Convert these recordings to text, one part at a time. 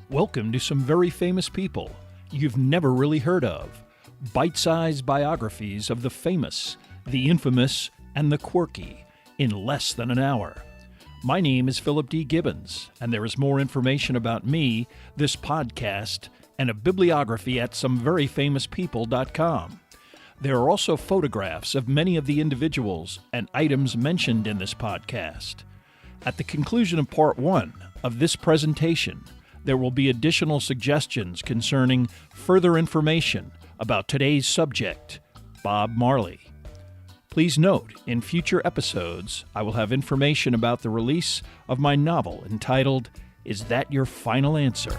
Welcome to some very famous people you've never really heard of. Bite-sized biographies of the famous, the infamous, and the quirky in less than an hour. My name is Philip D. Gibbons, and there is more information about me, this podcast, and a bibliography at someveryfamouspeople.com. There are also photographs of many of the individuals and items mentioned in this podcast. At the conclusion of part one of this presentation, there will be additional suggestions concerning further information about today's subject, Bob Marley. Please note, in future episodes, I will have information about the release of my novel entitled, Is That Your Final Answer?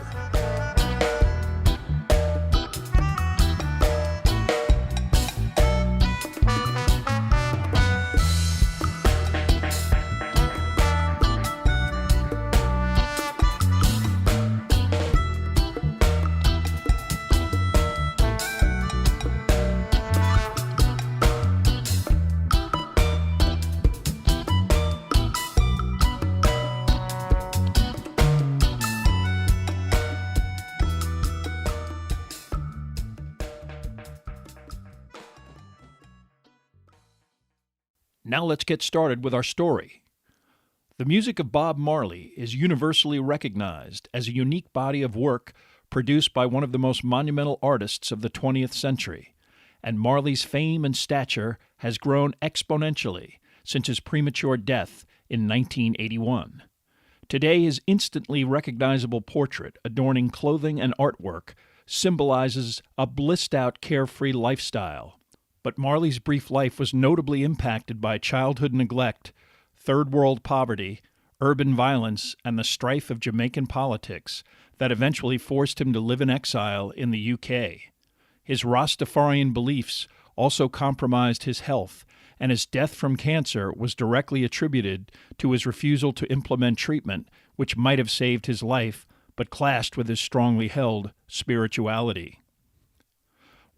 Now let's get started with our story. The music of Bob Marley is universally recognized as a unique body of work produced by one of the most monumental artists of the 20th century, and Marley's fame and stature has grown exponentially since his premature death in 1981. Today, his instantly recognizable portrait adorning clothing and artwork symbolizes a blissed-out, carefree lifestyle. But Marley's brief life was notably impacted by childhood neglect, third world poverty, urban violence, and the strife of Jamaican politics that eventually forced him to live in exile in the UK. His Rastafarian beliefs also compromised his health, and his death from cancer was directly attributed to his refusal to implement treatment which might have saved his life, but clashed with his strongly held spirituality.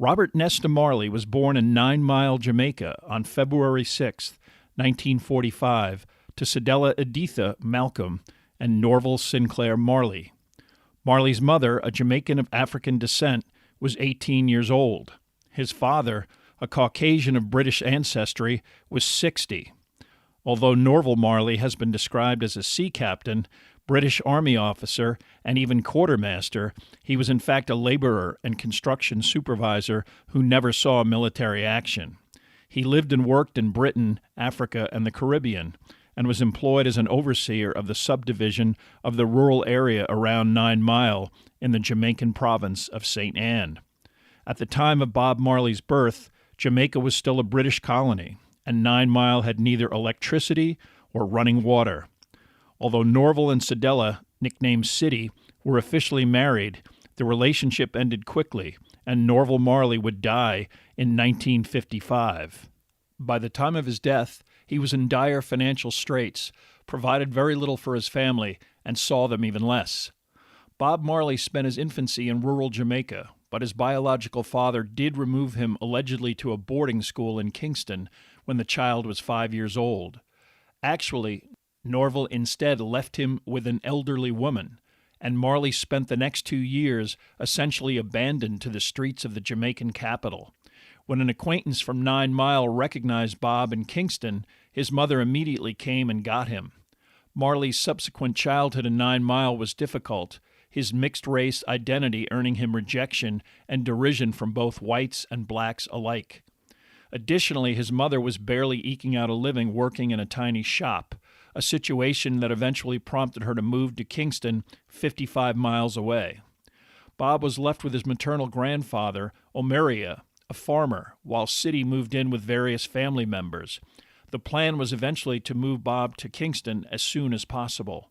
Robert Nesta Marley was born in 9 Mile, Jamaica on February 6, 1945, to Cedella Editha Malcolm and Norval Sinclair Marley. Marley's mother, a Jamaican of African descent, was 18 years old. His father, a Caucasian of British ancestry, was 60. Although Norval Marley has been described as a sea captain, British Army officer, and even quartermaster, he was in fact a laborer and construction supervisor who never saw military action. He lived and worked in Britain, Africa, and the Caribbean, and was employed as an overseer of the subdivision of the rural area around 9 Mile in the Jamaican province of St. Anne. At the time of Bob Marley's birth, Jamaica was still a British colony, and 9 Mile had neither electricity or running water. Although Norval and Cedella, nicknamed City, were officially married, the relationship ended quickly, and Norval Marley would die in 1955. By the time of his death, he was in dire financial straits, provided very little for his family, and saw them even less. Bob Marley spent his infancy in rural Jamaica, but his biological father did remove him allegedly to a boarding school in Kingston when the child was 5 years old. Actually, Norval instead left him with an elderly woman, and Marley spent the next 2 years essentially abandoned to the streets of the Jamaican capital. When an acquaintance from 9 Mile recognized Bob in Kingston, his mother immediately came and got him. Marley's subsequent childhood in 9 Mile was difficult, his mixed-race identity earning him rejection and derision from both whites and blacks alike. Additionally, his mother was barely eking out a living working in a tiny shop, a situation that eventually prompted her to move to Kingston, 55 miles away. Bob was left with his maternal grandfather, Omeria, a farmer, while City moved in with various family members. The plan was eventually to move Bob to Kingston as soon as possible.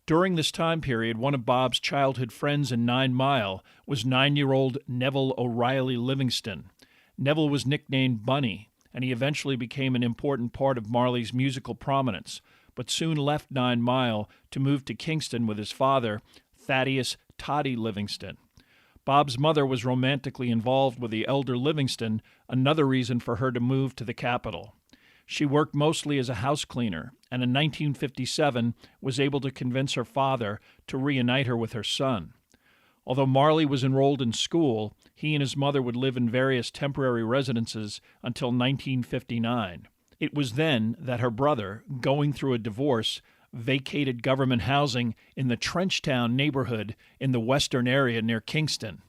During this time period, one of Bob's childhood friends in 9 Mile was 9-year-old Neville O'Reilly Livingston. Neville was nicknamed Bunny, and he eventually became an important part of Marley's musical prominence, but soon left 9 Mile to move to Kingston with his father, Thaddeus Toddy Livingston. Bob's mother was romantically involved with the elder Livingston, another reason for her to move to the capital. She worked mostly as a house cleaner, and in 1957 was able to convince her father to reunite her with her son. Although Marley was enrolled in school, he and his mother would live in various temporary residences until 1959. It was then that her brother, going through a divorce, vacated government housing in the Trenchtown neighborhood in the western area near Kingston.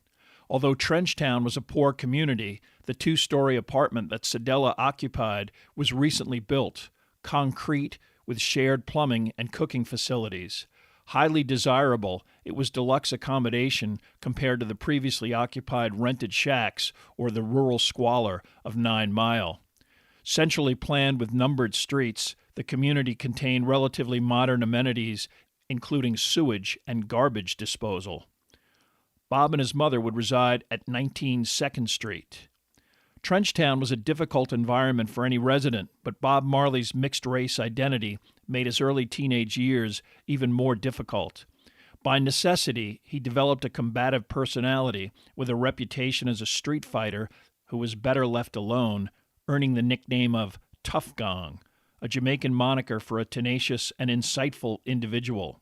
Although Trenchtown was a poor community, the two-story apartment that Sedella occupied was recently built, concrete with shared plumbing and cooking facilities. Highly desirable, it was deluxe accommodation compared to the previously occupied rented shacks or the rural squalor of 9 Mile. Centrally planned with numbered streets, the community contained relatively modern amenities, including sewage and garbage disposal. Bob and his mother would reside at 19 2nd Street. Trenchtown was a difficult environment for any resident, but Bob Marley's mixed-race identity made his early teenage years even more difficult. By necessity, he developed a combative personality with a reputation as a street fighter who was better left alone, earning the nickname of Tough Gong, a Jamaican moniker for a tenacious and insightful individual.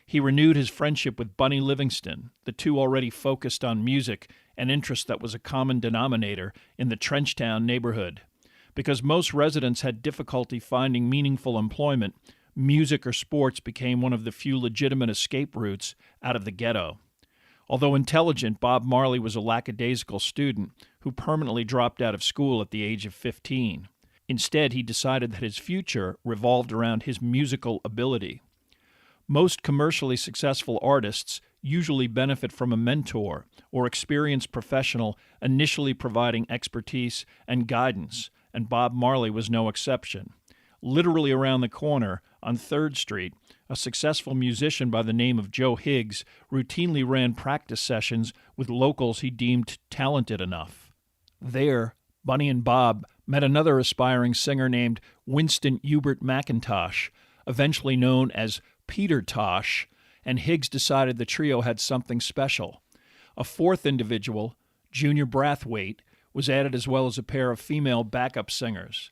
He renewed his friendship with Bunny Livingston, the two already focused on music, an interest that was a common denominator in the Trenchtown neighborhood. Because most residents had difficulty finding meaningful employment, music or sports became one of the few legitimate escape routes out of the ghetto. Although intelligent, Bob Marley was a lackadaisical student who permanently dropped out of school at the age of 15. Instead, he decided that his future revolved around his musical ability. Most commercially successful artists usually benefit from a mentor or experienced professional initially providing expertise and guidance, and Bob Marley was no exception. Literally around the corner, on 3rd Street, a successful musician by the name of Joe Higgs routinely ran practice sessions with locals he deemed talented enough. There, Bunny and Bob met another aspiring singer named Winston Hubert McIntosh, eventually known as Peter Tosh, and Higgs decided the trio had something special. A fourth individual, Junior Brathwaite, was added as well as a pair of female backup singers.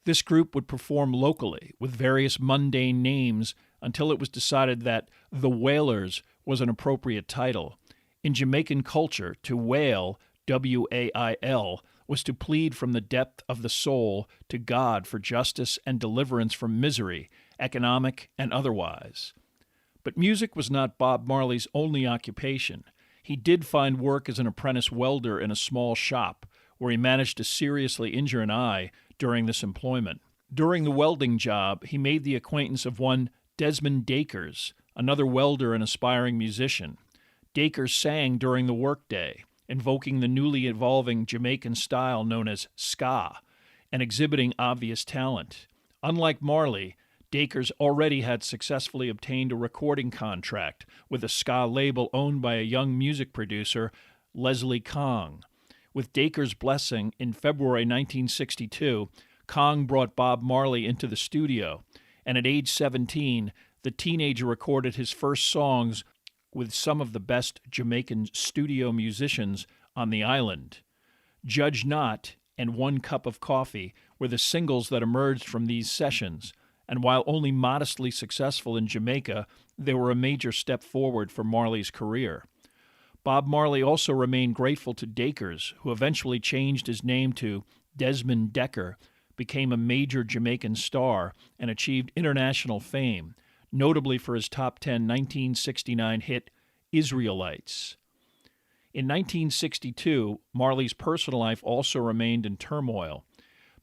This group would perform locally with various mundane names until it was decided that The Wailers was an appropriate title. In Jamaican culture, to wail, W-A-I-L, was to plead from the depth of the soul to God for justice and deliverance from misery, economic and otherwise. But music was not Bob Marley's only occupation. He did find work as an apprentice welder in a small shop, where he managed to seriously injure an eye during this employment. During the welding job, he made the acquaintance of one Desmond Dakers, another welder and aspiring musician. Dakers sang during the workday, invoking the newly evolving Jamaican style known as ska, and exhibiting obvious talent. Unlike Marley, Dakers already had successfully obtained a recording contract with a ska label owned by a young music producer, Leslie Kong. With Dakers' blessing, in February 1962, Kong brought Bob Marley into the studio, and at age 17, the teenager recorded his first songs with some of the best Jamaican studio musicians on the island. Judge Not and One Cup of Coffee were the singles that emerged from these sessions, and while only modestly successful in Jamaica, they were a major step forward for Marley's career. Bob Marley also remained grateful to Dakers, who eventually changed his name to Desmond Decker, became a major Jamaican star, and achieved international fame, notably for his top 10 1969 hit, Israelites. In 1962, Marley's personal life also remained in turmoil.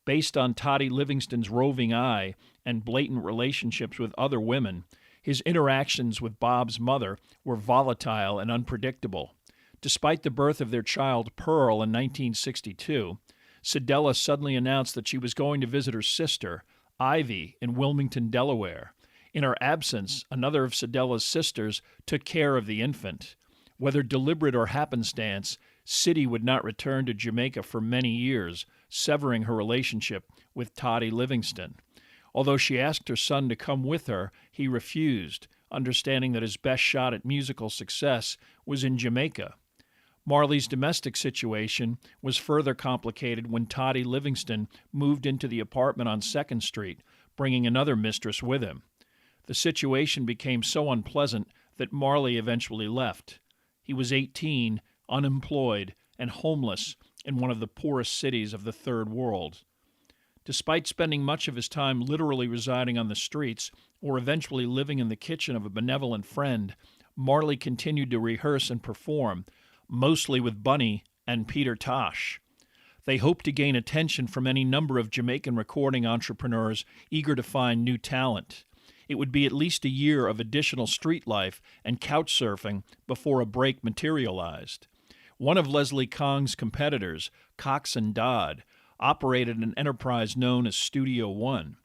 Based on Toddy Livingston's roving eye and blatant relationships with other women, his interactions with Bob's mother were volatile and unpredictable. Despite the birth of their child, Pearl, in 1962, Sedella suddenly announced that she was going to visit her sister, Ivy, in Wilmington, Delaware. In her absence, another of Sedella's sisters took care of the infant. Whether deliberate or happenstance, Siddy would not return to Jamaica for many years, severing her relationship with Toddy Livingston. Although she asked her son to come with her, he refused, understanding that his best shot at musical success was in Jamaica. Marley's domestic situation was further complicated when Toddy Livingston moved into the apartment on 2nd Street, bringing another mistress with him. The situation became so unpleasant that Marley eventually left. He was 18, unemployed, and homeless in one of the poorest cities of the Third World. Despite spending much of his time literally residing on the streets or eventually living in the kitchen of a benevolent friend, Marley continued to rehearse and perform, mostly with Bunny and Peter Tosh. They hoped to gain attention from any number of Jamaican recording entrepreneurs eager to find new talent. It would be at least a year of additional street life and couch surfing before a break materialized. One of Leslie Kong's competitors, Cox and Dodd, operated an enterprise known as Studio One.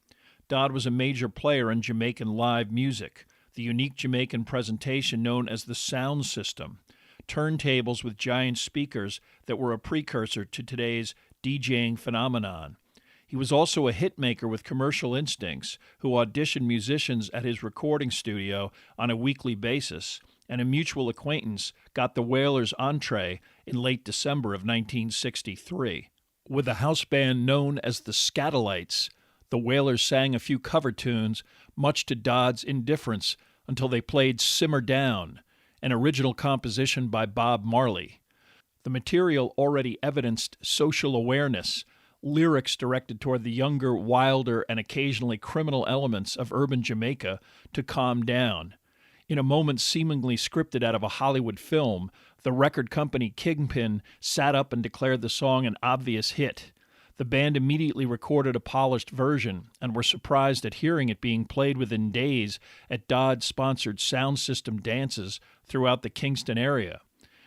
Dodd was a major player in Jamaican live music, the unique Jamaican presentation known as the sound system, turntables with giant speakers that were a precursor to today's DJing phenomenon. He was also a hitmaker with commercial instincts who auditioned musicians at his recording studio on a weekly basis, and a mutual acquaintance got the Wailers' entree in late December of 1963. With a house band known as the Scatolites, the Wailers sang a few cover tunes, much to Dodd's indifference, until they played Simmer Down, an original composition by Bob Marley. The material already evidenced social awareness, lyrics directed toward the younger, wilder, and occasionally criminal elements of urban Jamaica to calm down. In a moment seemingly scripted out of a Hollywood film, the record company Kingpin sat up and declared the song an obvious hit. The band immediately recorded a polished version and were surprised at hearing it being played within days at Dodd-sponsored sound system dances throughout the Kingston area.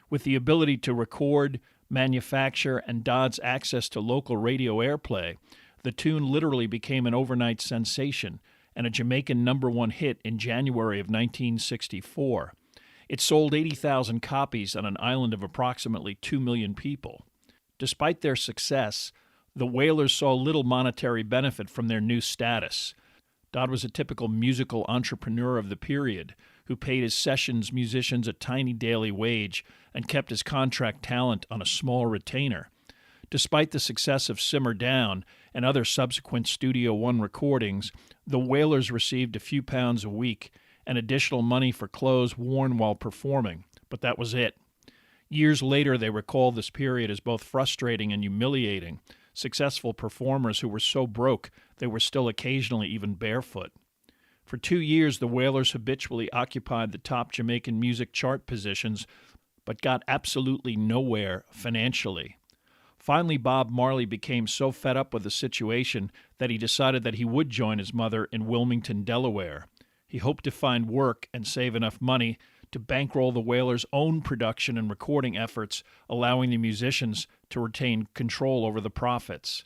With the ability to record, manufacture, and Dodd's access to local radio airplay, the tune literally became an overnight sensation and a Jamaican #1 hit in January of 1964. It sold 80,000 copies on an island of approximately 2 million people. Despite their success, the Wailers saw little monetary benefit from their new status. Dodd was a typical musical entrepreneur of the period who paid his sessions musicians a tiny daily wage and kept his contract talent on a small retainer. Despite the success of Simmer Down and other subsequent Studio One recordings, the Wailers received a few pounds a week and additional money for clothes worn while performing, but that was it. Years later, they recalled this period as both frustrating and humiliating, successful performers who were so broke they were still occasionally even barefoot. For 2 years, the Wailers habitually occupied the top Jamaican music chart positions, but got absolutely nowhere financially. Finally, Bob Marley became so fed up with the situation that he decided that he would join his mother in Wilmington, Delaware. He hoped to find work and save enough money to bankroll the Wailers' own production and recording efforts, allowing the musicians to retain control over the profits.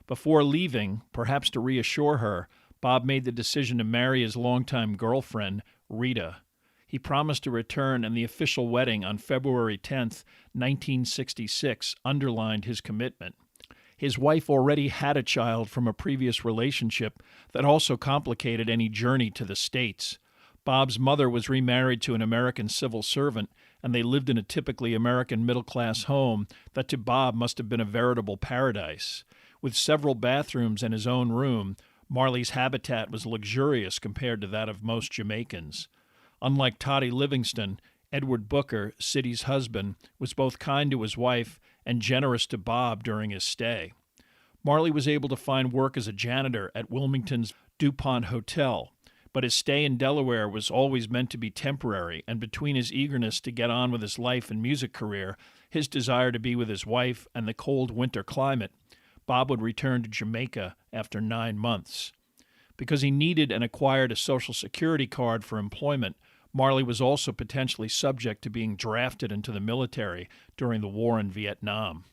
Before leaving, perhaps to reassure her, Bob made the decision to marry his longtime girlfriend, Rita. He promised to return, and the official wedding on February 10, 1966, underlined his commitment. His wife already had a child from a previous relationship that also complicated any journey to the States. Bob's mother was remarried to an American civil servant, and they lived in a typically American middle-class home that to Bob must have been a veritable paradise. With several bathrooms and his own room, Marley's habitat was luxurious compared to that of most Jamaicans. Unlike Toddy Livingston, Edward Booker, Siddy's husband, was both kind to his wife and generous to Bob during his stay. Marley was able to find work as a janitor at Wilmington's DuPont Hotel, but his stay in Delaware was always meant to be temporary, and between his eagerness to get on with his life and music career, his desire to be with his wife, and the cold winter climate, Bob would return to Jamaica after 9 months. Because he needed and acquired a Social Security card for employment, Marley was also potentially subject to being drafted into the military during the war in Vietnam.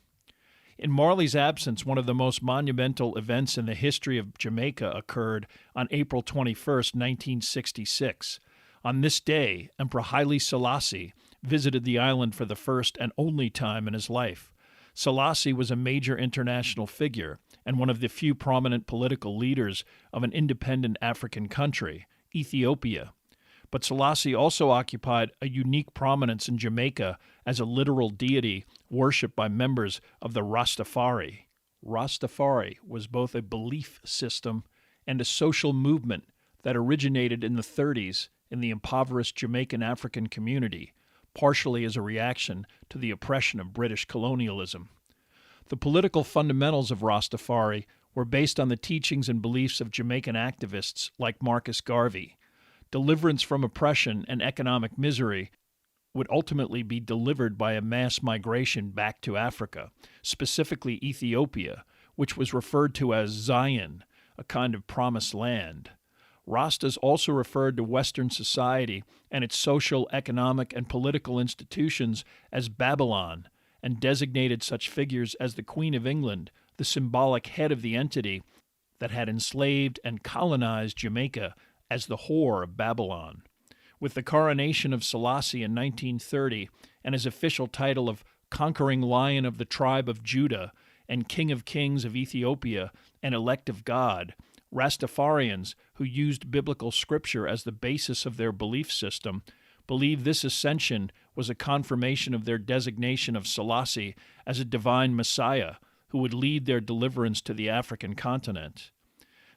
In Marley's absence, one of the most monumental events in the history of Jamaica occurred on April 21, 1966. On this day, Emperor Haile Selassie visited the island for the first and only time in his life. Selassie was a major international figure and one of the few prominent political leaders of an independent African country, Ethiopia. But Selassie also occupied a unique prominence in Jamaica as a literal deity worshipped by members of the Rastafari. Rastafari was both a belief system and a social movement that originated in the 30s in the impoverished Jamaican African community, partially as a reaction to the oppression of British colonialism. The political fundamentals of Rastafari were based on the teachings and beliefs of Jamaican activists like Marcus Garvey. Deliverance from oppression and economic misery would ultimately be delivered by a mass migration back to Africa, specifically Ethiopia, which was referred to as Zion, a kind of promised land. Rastas also referred to Western society and its social, economic, and political institutions as Babylon, and designated such figures as the Queen of England, the symbolic head of the entity that had enslaved and colonized Jamaica, as the whore of Babylon. With the coronation of Selassie in 1930 and his official title of Conquering Lion of the Tribe of Judah and King of Kings of Ethiopia and Elect of God, Rastafarians, who used biblical scripture as the basis of their belief system, believed this ascension was a confirmation of their designation of Selassie as a divine Messiah who would lead their deliverance to the African continent.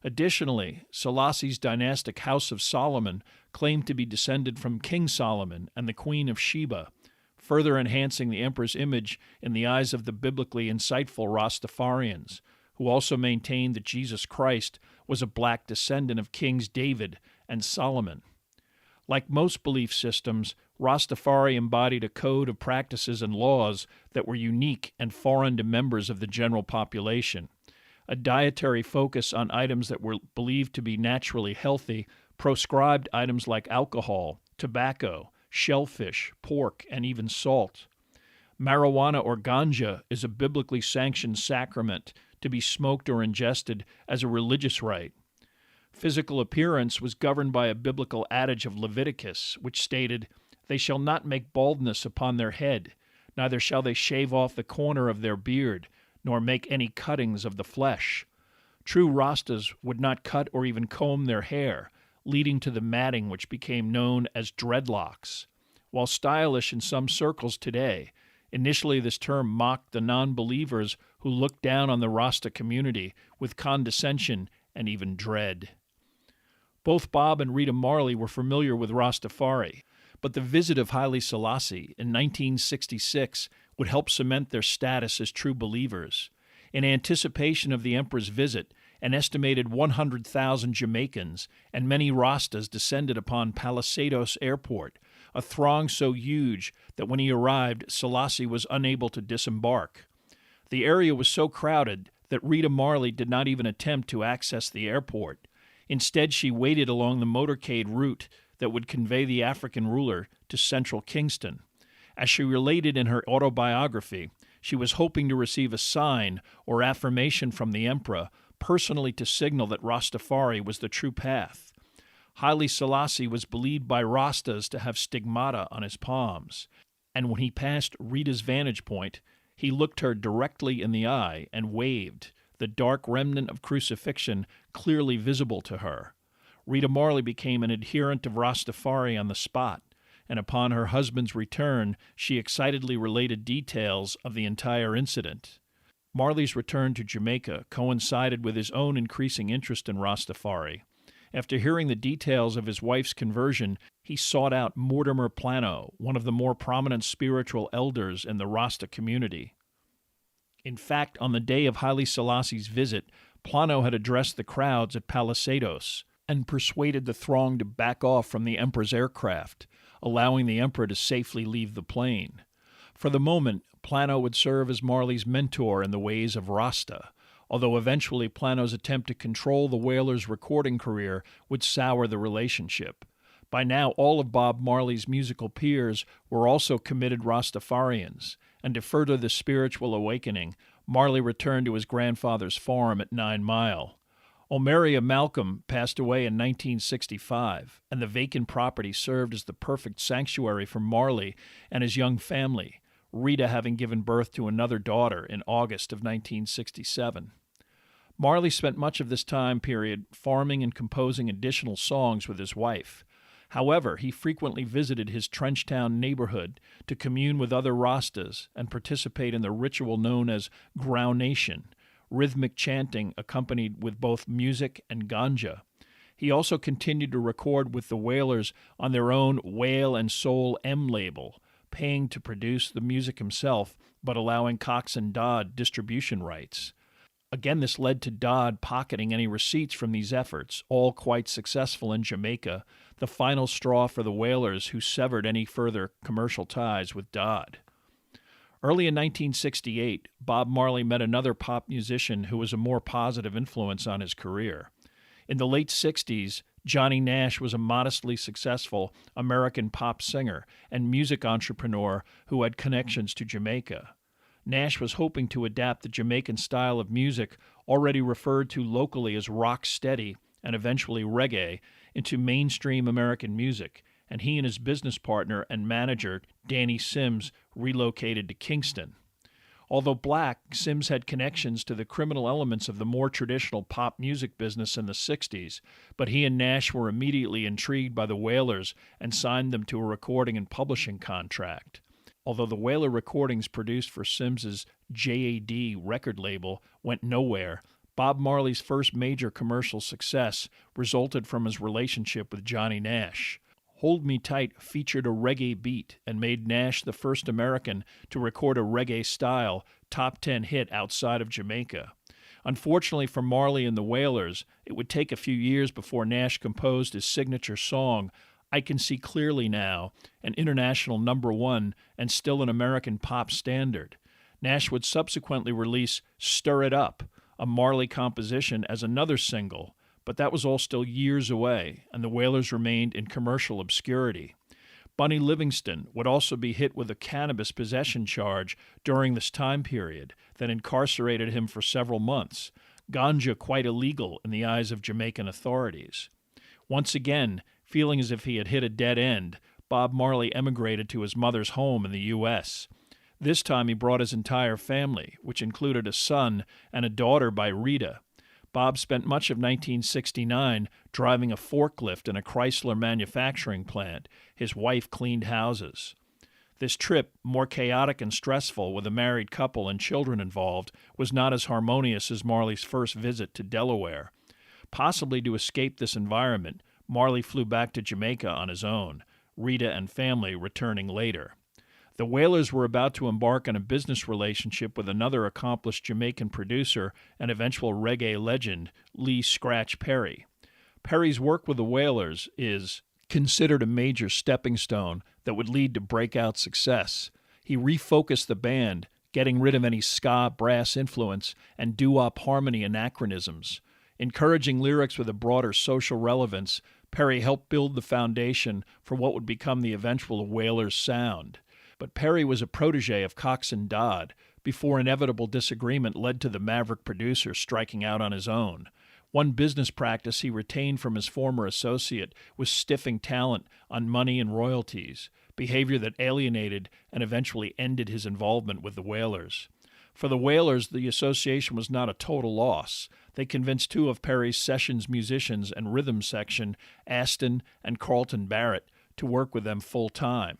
Additionally, Selassie's dynastic House of Solomon claimed to be descended from King Solomon and the Queen of Sheba, further enhancing the emperor's image in the eyes of the biblically insightful Rastafarians, who also maintained that Jesus Christ was a black descendant of Kings David and Solomon. Like most belief systems, Rastafari embodied a code of practices and laws that were unique and foreign to members of the general population. A dietary focus on items that were believed to be naturally healthy proscribed items like alcohol, tobacco, shellfish, pork, and even salt. Marijuana or ganja is a biblically sanctioned sacrament to be smoked or ingested as a religious rite. Physical appearance was governed by a biblical adage of Leviticus, which stated, "They shall not make baldness upon their head, neither shall they shave off the corner of their beard, nor make any cuttings of the flesh." True Rastas would not cut or even comb their hair, leading to the matting which became known as dreadlocks. While stylish in some circles today, initially this term mocked the non-believers who looked down on the Rasta community with condescension and even dread. Both Bob and Rita Marley were familiar with Rastafari, but the visit of Haile Selassie in 1966 would help cement their status as true believers. In anticipation of the emperor's visit, an estimated 100,000 Jamaicans and many Rastas descended upon Palisados Airport, a throng so huge that when he arrived, Selassie was unable to disembark. The area was so crowded that Rita Marley did not even attempt to access the airport. Instead, she waited along the motorcade route that would convey the African ruler to central Kingston. As she related in her autobiography, she was hoping to receive a sign or affirmation from the emperor, personally to signal that Rastafari was the true path. Haile Selassie was believed by Rastas to have stigmata on his palms, and when he passed Rita's vantage point, he looked her directly in the eye and waved, the dark remnant of crucifixion clearly visible to her. Rita Marley became an adherent of Rastafari on the spot, and upon her husband's return, she excitedly related details of the entire incident. Marley's return to Jamaica coincided with his own increasing interest in Rastafari. After hearing the details of his wife's conversion, he sought out Mortimer Plano, one of the more prominent spiritual elders in the Rasta community. In fact, on the day of Haile Selassie's visit, Plano had addressed the crowds at Palisados and persuaded the throng to back off from the emperor's aircraft, allowing the emperor to safely leave the plane. For the moment, Plano would serve as Marley's mentor in the ways of Rasta, although eventually Plano's attempt to control the Wailers' recording career would sour the relationship. By now, all of Bob Marley's musical peers were also committed Rastafarians, and to further the spiritual awakening, Marley returned to his grandfather's farm at 9 Mile. Omeria Malcolm passed away in 1965, and the vacant property served as the perfect sanctuary for Marley and his young family, Rita having given birth to another daughter in August of 1967. Marley spent much of this time period farming and composing additional songs with his wife. However, he frequently visited his Trenchtown neighborhood to commune with other Rastas and participate in the ritual known as grounation, rhythmic chanting accompanied with both music and ganja. He also continued to record with the Wailers on their own Whale and Soul M label, paying to produce the music himself, but allowing Cox and Dodd distribution rights. Again, this led to Dodd pocketing any receipts from these efforts, all quite successful in Jamaica, the final straw for the Wailers, who severed any further commercial ties with Dodd. Early in 1968, Bob Marley met another pop musician who was a more positive influence on his career. In the late 60s, Johnny Nash was a modestly successful American pop singer and music entrepreneur who had connections to Jamaica. Nash was hoping to adapt the Jamaican style of music, already referred to locally as rock steady and eventually reggae, into mainstream American music, and he and his business partner and manager, Danny Sims, relocated to Kingston. Although black, Sims had connections to the criminal elements of the more traditional pop music business in the 60s, but he and Nash were immediately intrigued by the Wailers and signed them to a recording and publishing contract. Although the Wailer recordings produced for Sims's JAD record label went nowhere, Bob Marley's first major commercial success resulted from his relationship with Johnny Nash. Hold Me Tight featured a reggae beat and made Nash the first American to record a reggae-style top 10 hit outside of Jamaica. Unfortunately for Marley and the Wailers, it would take a few years before Nash composed his signature song, I Can See Clearly Now, an international #1 and still an American pop standard. Nash would subsequently release Stir It Up, a Marley composition, as another single, but that was all still years away, and the Wailers remained in commercial obscurity. Bunny Livingston would also be hit with a cannabis possession charge during this time period that incarcerated him for several months, ganja quite illegal in the eyes of Jamaican authorities. Once again, feeling as if he had hit a dead end, Bob Marley emigrated to his mother's home in the U.S. This time he brought his entire family, which included a son and a daughter by Rita. Bob spent much of 1969 driving a forklift in a Chrysler manufacturing plant. His wife cleaned houses. This trip, more chaotic and stressful with a married couple and children involved, was not as harmonious as Marley's first visit to Delaware. Possibly to escape this environment, Marley flew back to Jamaica on his own, Rita and family returning later. The Wailers were about to embark on a business relationship with another accomplished Jamaican producer and eventual reggae legend, Lee Scratch Perry. Perry's work with the Wailers is considered a major stepping stone that would lead to breakout success. He refocused the band, getting rid of any ska brass influence and doo-wop harmony anachronisms. Encouraging lyrics with a broader social relevance, Perry helped build the foundation for what would become the eventual Wailers sound. But Perry was a protege of Cox and Dodd before inevitable disagreement led to the maverick producer striking out on his own. One business practice he retained from his former associate was stiffing talent on money and royalties, behavior that alienated and eventually ended his involvement with the Wailers. For the Wailers, the association was not a total loss. They convinced two of Perry's sessions musicians and rhythm section, Aston and Carlton Barrett, to work with them full-time.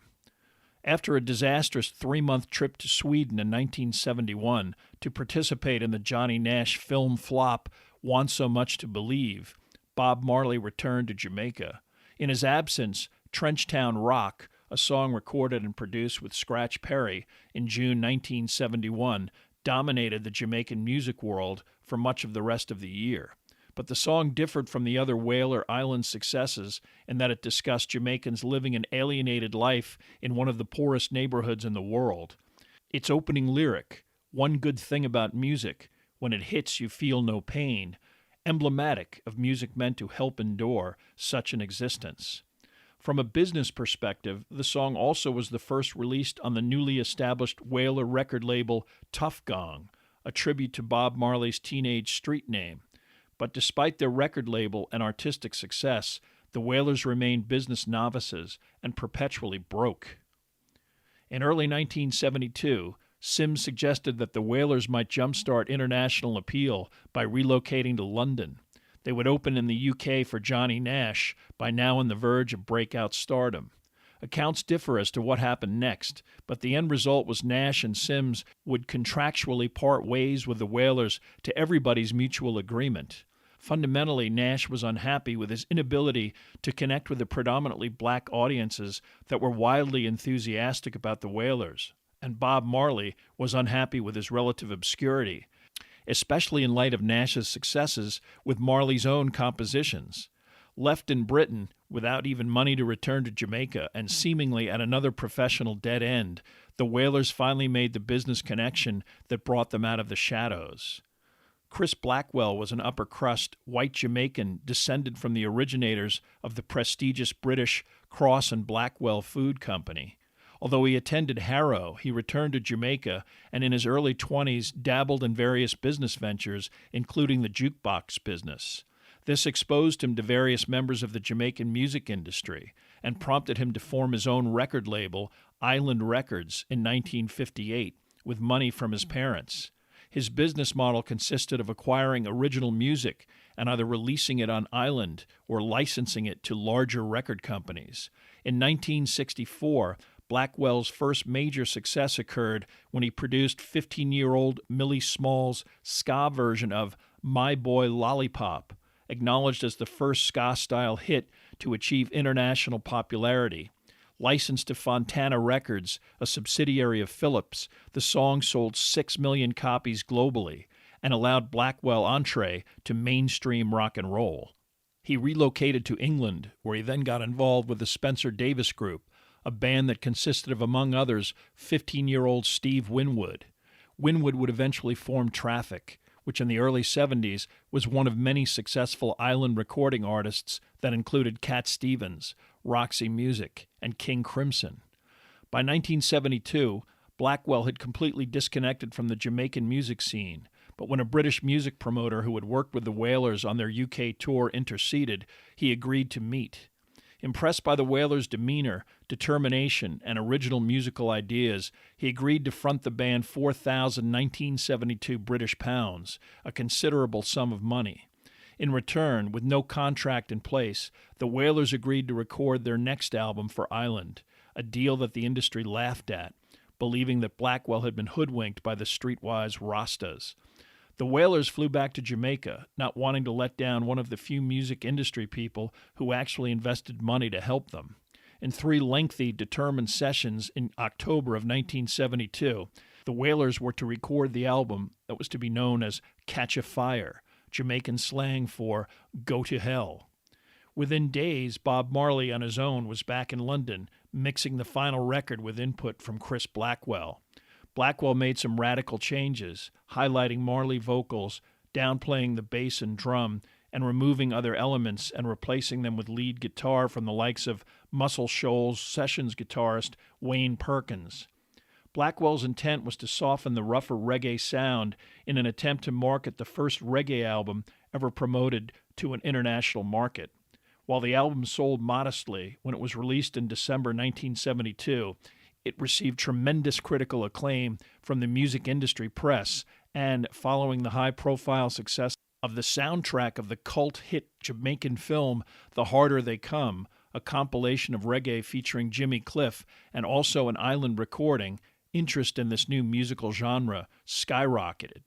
After a disastrous 3-month trip to Sweden in 1971 to participate in the Johnny Nash film flop Want So Much to Believe, Bob Marley returned to Jamaica. In his absence, Trenchtown Rock, a song recorded and produced with Scratch Perry in June 1971, dominated the Jamaican music world for much of the rest of the year. But the song differed from the other Wailer Island successes in that it discussed Jamaicans living an alienated life in one of the poorest neighborhoods in the world. Its opening lyric, "One good thing about music, when it hits you feel no pain," emblematic of music meant to help endure such an existence. From a business perspective, the song also was the first released on the newly established Wailer record label Tough Gong, a tribute to Bob Marley's teenage street name. But despite their record label and artistic success, the Wailers remained business novices and perpetually broke. In early 1972, Sims suggested that the Wailers might jumpstart international appeal by relocating to London. They would open in the UK for Johnny Nash, by now on the verge of breakout stardom. Accounts differ as to what happened next, but the end result was Nash and Sims would contractually part ways with the Wailers to everybody's mutual agreement. Fundamentally, Nash was unhappy with his inability to connect with the predominantly black audiences that were wildly enthusiastic about the Wailers, and Bob Marley was unhappy with his relative obscurity, especially in light of Nash's successes with Marley's own compositions. Left in Britain, without even money to return to Jamaica, and seemingly at another professional dead end, the Wailers finally made the business connection that brought them out of the shadows. Chris Blackwell was an upper-crust, white Jamaican descended from the originators of the prestigious British Cross and Blackwell Food Company. Although he attended Harrow, he returned to Jamaica and in his early 20s dabbled in various business ventures, including the jukebox business. This exposed him to various members of the Jamaican music industry and prompted him to form his own record label, Island Records, in 1958, with money from his parents. His business model consisted of acquiring original music and either releasing it on Island or licensing it to larger record companies. In 1964, Blackwell's first major success occurred when he produced 15-year-old Millie Small's ska version of My Boy Lollipop, acknowledged as the first ska-style hit to achieve international popularity. Licensed to Fontana Records, a subsidiary of Philips, the song sold 6 million copies globally and allowed Blackwell entree to mainstream rock and roll. He relocated to England, where he then got involved with the Spencer Davis Group, a band that consisted of, among others, 15-year-old Steve Winwood. Winwood would eventually form Traffic, which in the early 70s was one of many successful island recording artists that included Cat Stevens, Roxy Music, and King Crimson. By 1972, Blackwell had completely disconnected from the Jamaican music scene, but when a British music promoter who had worked with the Wailers on their UK tour interceded, he agreed to meet. Impressed by the Wailers' demeanor, determination, and original musical ideas, he agreed to front the band 4,000 1972 British pounds, a considerable sum of money. In return, with no contract in place, the Wailers agreed to record their next album for Island, a deal that the industry laughed at, believing that Blackwell had been hoodwinked by the streetwise Rastas. The Wailers flew back to Jamaica, not wanting to let down one of the few music industry people who actually invested money to help them. In 3 lengthy, determined sessions in October of 1972, the Wailers were to record the album that was to be known as Catch a Fire, Jamaican slang for Go to Hell. Within days, Bob Marley on his own was back in London, mixing the final record with input from Chris Blackwell. Blackwell made some radical changes, highlighting Marley vocals, downplaying the bass and drum, and removing other elements and replacing them with lead guitar from the likes of Muscle Shoals sessions guitarist Wayne Perkins. Blackwell's intent was to soften the rougher reggae sound in an attempt to market the first reggae album ever promoted to an international market. While the album sold modestly when it was released in December 1972, it received tremendous critical acclaim from the music industry press, and following the high-profile success of the soundtrack of the cult hit Jamaican film The Harder They Come, a compilation of reggae featuring Jimmy Cliff and also an island recording, interest in this new musical genre skyrocketed.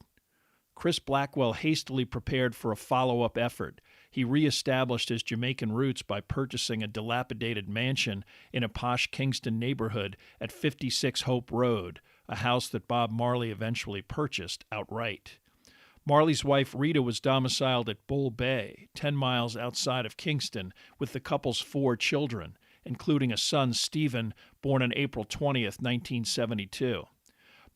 Chris Blackwell hastily prepared for a follow-up effort. He re-established his Jamaican roots by purchasing a dilapidated mansion in a posh Kingston neighborhood at 56 Hope Road, a house that Bob Marley eventually purchased outright. Marley's wife Rita was domiciled at Bull Bay, 10 miles outside of Kingston, with the couple's 4 children, including a son, Stephen, born on April 20th, 1972.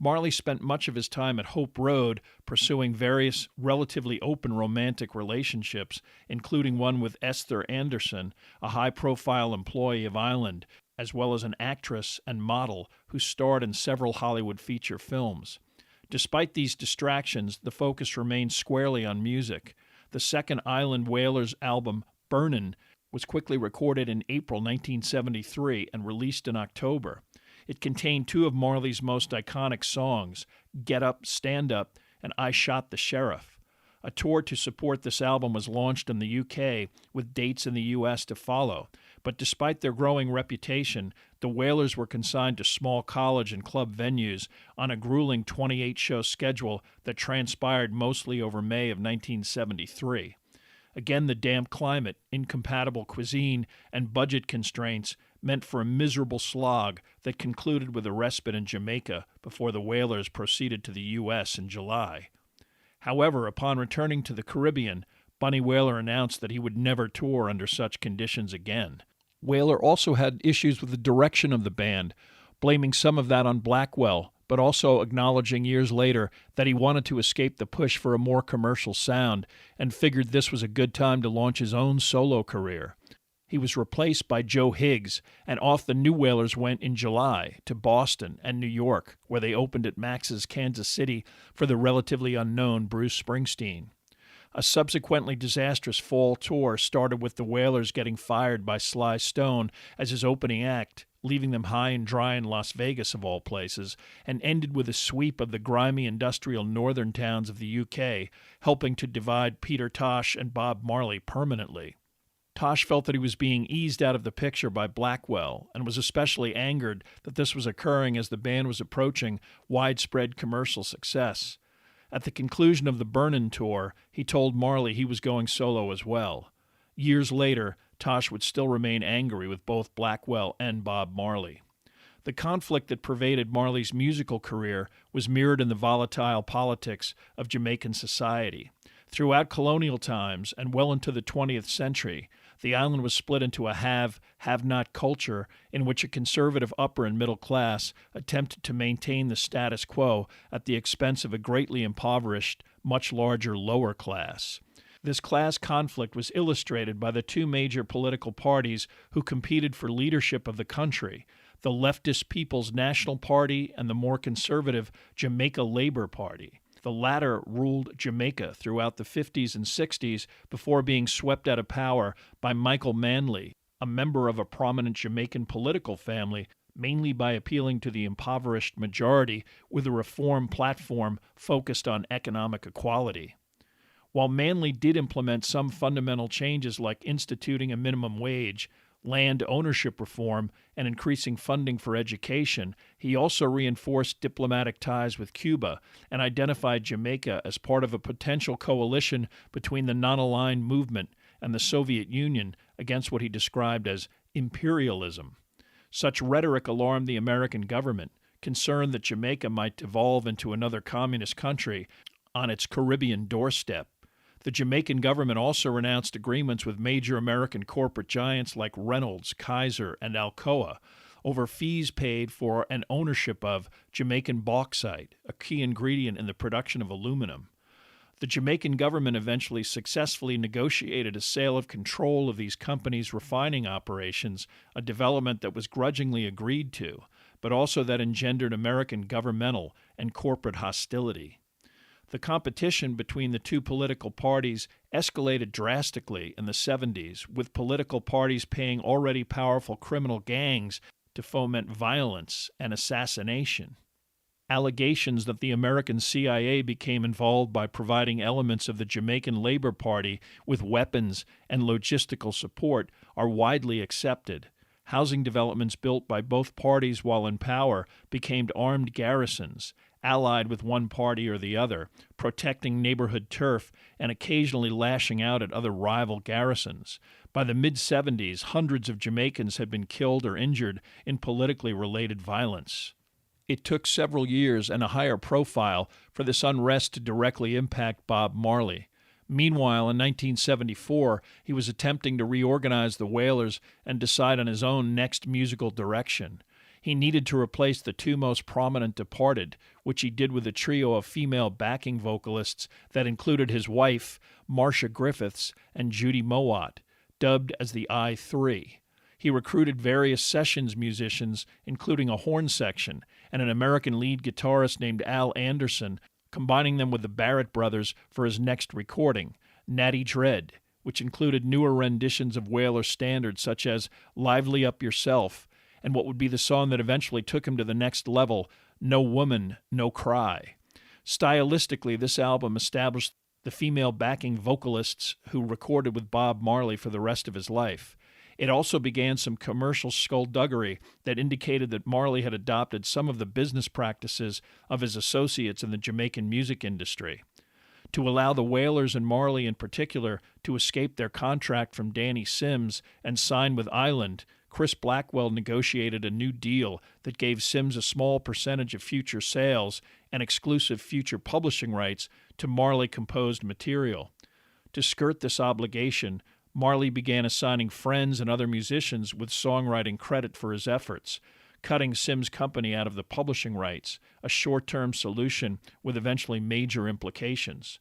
Marley spent much of his time at Hope Road pursuing various relatively open romantic relationships, including one with Esther Anderson, a high-profile employee of Island, as well as an actress and model who starred in several Hollywood feature films. Despite these distractions, the focus remained squarely on music. The second Island Wailers album, Burnin', was quickly recorded in April 1973 and released in October. It contained 2 of Marley's most iconic songs, Get Up, Stand Up, and I Shot the Sheriff. A tour to support this album was launched in the UK, with dates in the US to follow. But despite their growing reputation, the Wailers were consigned to small college and club venues on a grueling 28-show schedule that transpired mostly over May of 1973. Again, the damp climate, incompatible cuisine, and budget constraints meant for a miserable slog that concluded with a respite in Jamaica before the Wailers proceeded to the U.S. in July. However, upon returning to the Caribbean, Bunny Wailer announced that he would never tour under such conditions again. Wailer also had issues with the direction of the band, blaming some of that on Blackwell, but also acknowledging years later that he wanted to escape the push for a more commercial sound and figured this was a good time to launch his own solo career. He was replaced by Joe Higgs, and off the New Wailers went in July to Boston and New York, where they opened at Max's Kansas City for the relatively unknown Bruce Springsteen. A subsequently disastrous fall tour started with the Wailers getting fired by Sly Stone as his opening act, leaving them high and dry in Las Vegas of all places, and ended with a sweep of the grimy industrial northern towns of the UK, helping to divide Peter Tosh and Bob Marley permanently. Tosh felt that he was being eased out of the picture by Blackwell and was especially angered that this was occurring as the band was approaching widespread commercial success. At the conclusion of the Burnin' tour, he told Marley he was going solo as well. Years later, Tosh would still remain angry with both Blackwell and Bob Marley. The conflict that pervaded Marley's musical career was mirrored in the volatile politics of Jamaican society. Throughout colonial times and well into the 20th century, the island was split into a have-not culture in which a conservative upper and middle class attempted to maintain the status quo at the expense of a greatly impoverished, much larger lower class. This class conflict was illustrated by the two major political parties who competed for leadership of the country, the leftist People's National Party and the more conservative Jamaica Labor Party. The latter ruled Jamaica throughout the 50s and 60s before being swept out of power by Michael Manley, a member of a prominent Jamaican political family, mainly by appealing to the impoverished majority with a reform platform focused on economic equality. While Manley did implement some fundamental changes like instituting a minimum wage, land ownership reform, and increasing funding for education, he also reinforced diplomatic ties with Cuba and identified Jamaica as part of a potential coalition between the non-aligned movement and the Soviet Union against what he described as imperialism. Such rhetoric alarmed the American government, concerned that Jamaica might devolve into another communist country on its Caribbean doorstep. The Jamaican government also renounced agreements with major American corporate giants like Reynolds, Kaiser, and Alcoa over fees paid for and ownership of Jamaican bauxite, a key ingredient in the production of aluminum. The Jamaican government eventually successfully negotiated a sale of control of these companies' refining operations, a development that was grudgingly agreed to, but also that engendered American governmental and corporate hostility. The competition between the two political parties escalated drastically in the 70s, with political parties paying already powerful criminal gangs to foment violence and assassination. Allegations that the American CIA became involved by providing elements of the Jamaican Labor Party with weapons and logistical support are widely accepted. Housing developments built by both parties while in power became armed garrisons, allied with one party or the other, protecting neighborhood turf and occasionally lashing out at other rival garrisons. By the mid-70s, hundreds of Jamaicans had been killed or injured in politically related violence. It took several years and a higher profile for this unrest to directly impact Bob Marley. Meanwhile, in 1974, he was attempting to reorganize the Wailers and decide on his own next musical direction. He needed to replace the two most prominent departed, which he did with a trio of female backing vocalists that included his wife, Marcia Griffiths, and Judy Mowat, dubbed as the I-3. He recruited various sessions musicians, including a horn section, and an American lead guitarist named Al Anderson, combining them with the Barrett brothers for his next recording, Natty Dread, which included newer renditions of Wailer standards such as Lively Up Yourself, and what would be the song that eventually took him to the next level, No Woman, No Cry. Stylistically, this album established the female backing vocalists who recorded with Bob Marley for the rest of his life. It also began some commercial skullduggery that indicated that Marley had adopted some of the business practices of his associates in the Jamaican music industry. To allow the Wailers and Marley in particular to escape their contract from Danny Sims and sign with Island, Chris Blackwell negotiated a new deal that gave Sims a small percentage of future sales and exclusive future publishing rights to Marley-composed material. To skirt this obligation, Marley began assigning friends and other musicians with songwriting credit for his efforts, cutting Sims' company out of the publishing rights, a short-term solution with eventually major implications.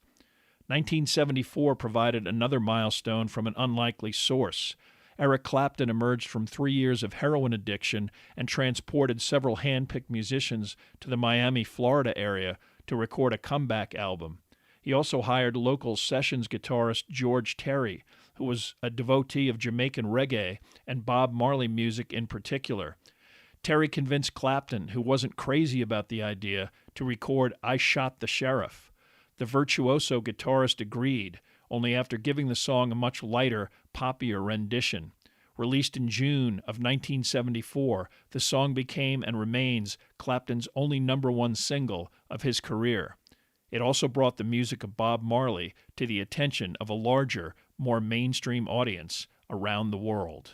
1974 provided another milestone from an unlikely source. Eric Clapton emerged from 3 years of heroin addiction and transported several hand-picked musicians to the Miami, Florida area to record a comeback album. He also hired local sessions guitarist George Terry, who was a devotee of Jamaican reggae and Bob Marley music in particular. Terry convinced Clapton, who wasn't crazy about the idea, to record I Shot the Sheriff. The virtuoso guitarist agreed, only after giving the song a much lighter, poppier rendition. Released in June of 1974, the song became and remains Clapton's only #1 single of his career. It also brought the music of Bob Marley to the attention of a larger, more mainstream audience around the world.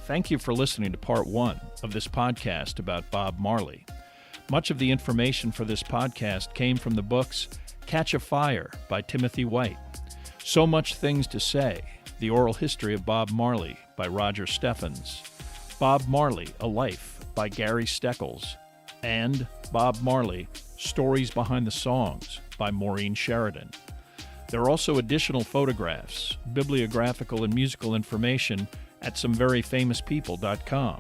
Thank you for listening to part 1 of this podcast about Bob Marley. Much of the information for this podcast came from the books Catch a Fire by Timothy White, So Much Things to Say, The Oral History of Bob Marley by Roger Steffens, Bob Marley, A Life by Gary Steckles, and Bob Marley, Stories Behind the Songs by Maureen Sheridan. There are also additional photographs, bibliographical and musical information at someveryfamouspeople.com.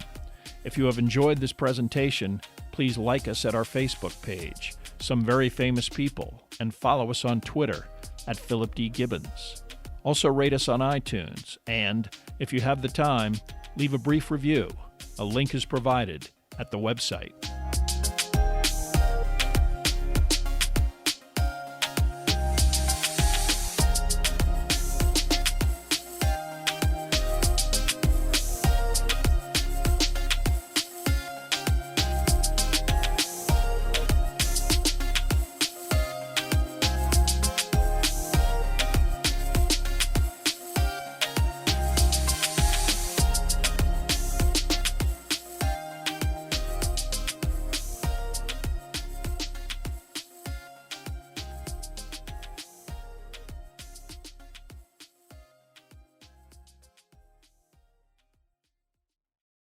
If you have enjoyed this presentation, please like us at our Facebook page, Some Very Famous People, and follow us on Twitter at Philip D. Gibbons. Also rate us on iTunes, and, if you have the time, leave a brief review. A link is provided at the website.